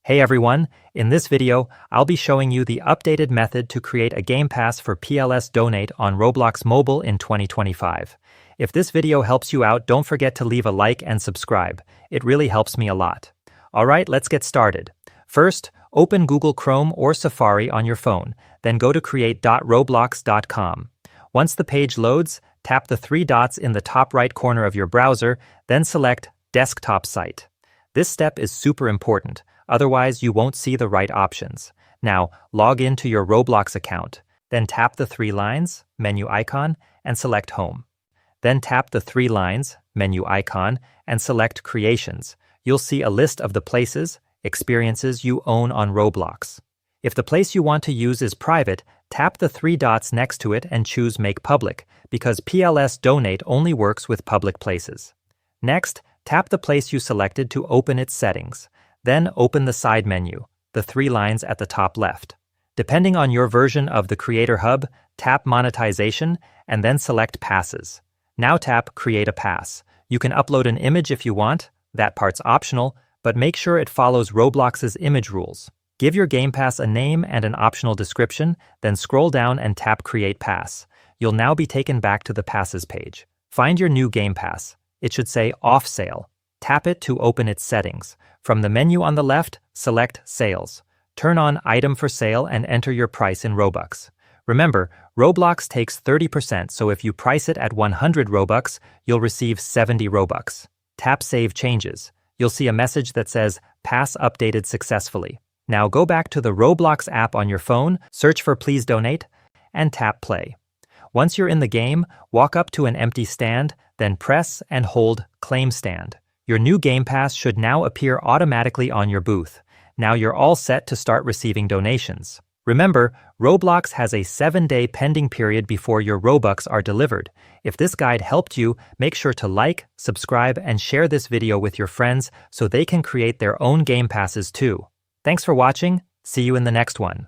Hey everyone, in this video, I'll be showing you the updated method to create a Game Pass for PLS Donate on Roblox Mobile in 2025. If this video helps you out, don't forget to leave a like and subscribe. It really helps me a lot. Alright, let's get started. First, open Google Chrome or Safari on your phone, then go to create.roblox.com. Once the page loads, tap the three dots in the top right corner of your browser, then select Desktop Site. This step is super important. Otherwise, you won't see the right options. Now, log into your Roblox account. Then tap the three lines, menu icon, and select Home. Then tap the three lines, menu icon, and select Creations. You'll see a list of the places, experiences you own on Roblox. If the place you want to use is private, tap the three dots next to it and choose Make Public, because PLS Donate only works with public places. Next, tap the place you selected to open its settings. Then open the side menu, the three lines at the top left. Depending on your version of the Creator Hub, tap Monetization and then select Passes. Now tap Create a Pass. You can upload an image if you want, that part's optional, but make sure it follows Roblox's image rules. Give your Game Pass a name and an optional description, then scroll down and tap Create Pass. You'll now be taken back to the Passes page. Find your new Game Pass. It should say Off Sale. Tap it to open its settings. From the menu on the left, select Sales. Turn on Item for Sale and enter your price in Robux. Remember, Roblox takes 30%, so if you price it at 100 Robux, you'll receive 70 Robux. Tap Save Changes. You'll see a message that says, Pass updated successfully. Now go back to the Roblox app on your phone, search for Please Donate, and tap Play. Once you're in the game, walk up to an empty stand, then press and hold Claim Stand. Your new Game Pass should now appear automatically on your booth. Now you're all set to start receiving donations. Remember, Roblox has a 7-day pending period before your Robux are delivered. If this guide helped you, make sure to like, subscribe, and share this video with your friends so they can create their own Game Passes too. Thanks for watching. See you in the next one.